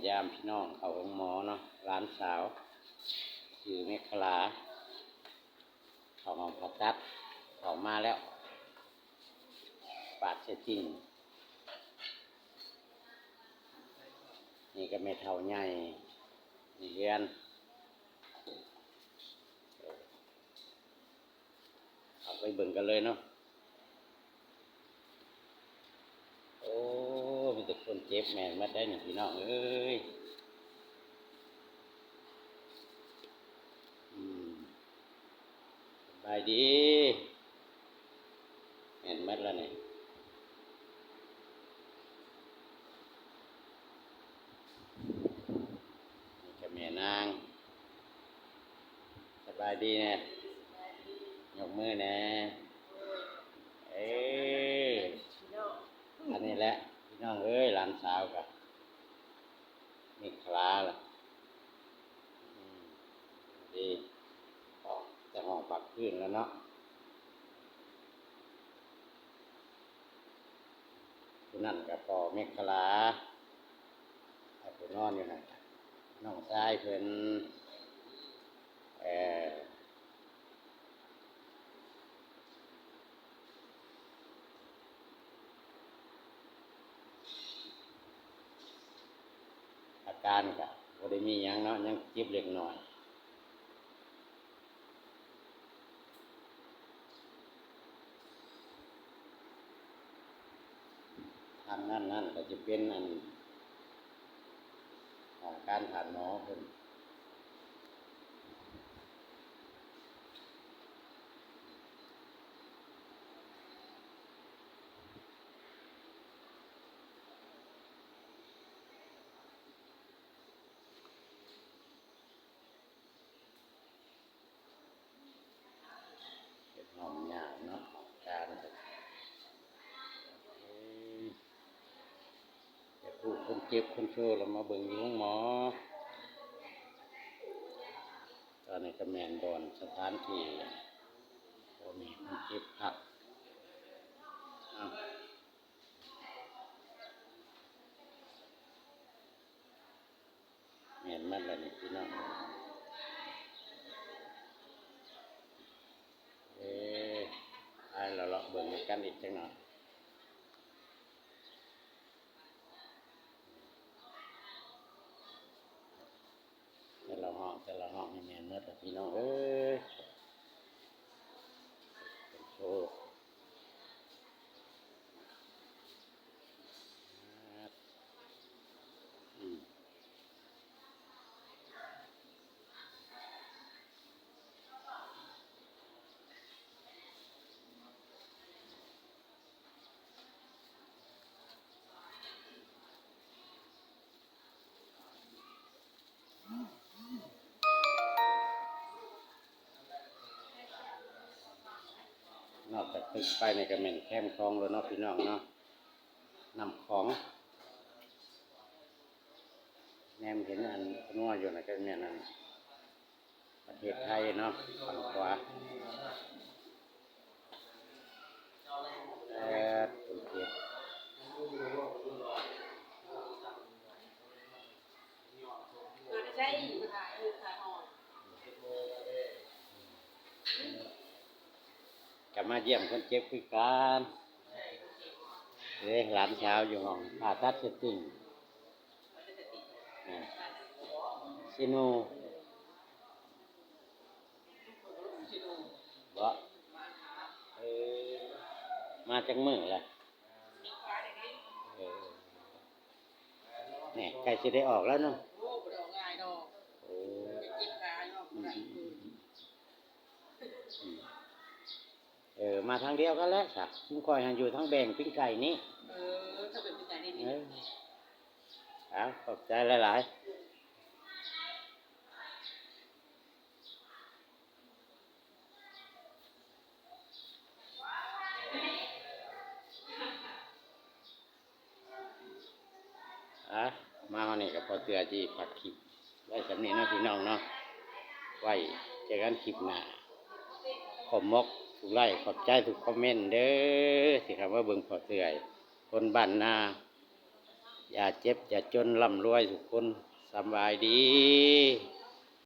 ยามพี่น้องเขาของหมอเนาะร้านสาวชื่อเมฆลาเขาห้องผ่าตัดเขามาแล้วปาดเสจริงนี่ก็แม่เฒ่าใหญ่นี่เรียนเอาไปเบิ่งกันเลยเนาะโอ้มีแต่คนเจ็บแม่มาได้หนึ่งพี่น้องเอ้ยสบายดีแม่นมัดแล้วเนี่ยนี่ก็แม่นางสบายดีเนี่ยยกมือแน่เอ้ยอันนี้แหละพี่น้องเอ้ยหลานสาวกับนี่คลาล่ะดีออกแต่ห้องปักพื้นแล้วเนาะผู้นั่นกับปอเมฆลาไอ้ผู้นอนอยู่นั่นน้องชายเพิ่นอาการก็บ่ได้มีหยังเนาะยังเจ็บเล็กน้อยทางนั่นก็จะเป็นอันของการผ่านหมอเพิ่นเป็นห้องยาวเนาะการก็จะพูดคนเจ็บคนโชว์เรามาเบิ่งอยู่ห้องหมอตอนนี้ก็แม่นบอนสถานที่บ่มีคนเจ็บพักแม่นมันแล้วนี่พี่น้องให้เราเลาะเบิ่งกันอีกจังหน่อยแต่ละห้องให้แม่นหมดแล้วพี่น้องเอ้ยโชว์นอกจากตึกไปในกระแม่นแคมคลองแล้วเนาะพี่น้องเนาะนำของแนมเห็นอันนัวอยู่ในกระแม่นนั้นประเทศไทยเนาะฝั่งขวาคนเจ็บกลับมาเยี่ยมคนเจ็บคือกันหลานสาวอยู่ห้องผ่าตัดเสจริงซิโนบ่มาจากเมืองแหละเนี่ยใกล้จะได้ออกแล้วเนาะมาทางเดียวกันแล้วสักคุณคอยหันอยู่ทางแบ่งปิ้งไก่นี้ถ้าเป็นปิ้งไก่นี่ขอบใจหลายมาวันนี้กับพอเตือที่ผักคลิปไว้สำเนียงน้องพี่น้องเนาะไว้เจอกันคลิปหน้าขอบมกทุกไลค์ขอบใจทุกคอมเมนต์เด้อสิครับว่าเบิ่งพอเตือคนบ้านนา อย่าเจ็บอย่าจนร่ำรวยทุกคนสำบายดี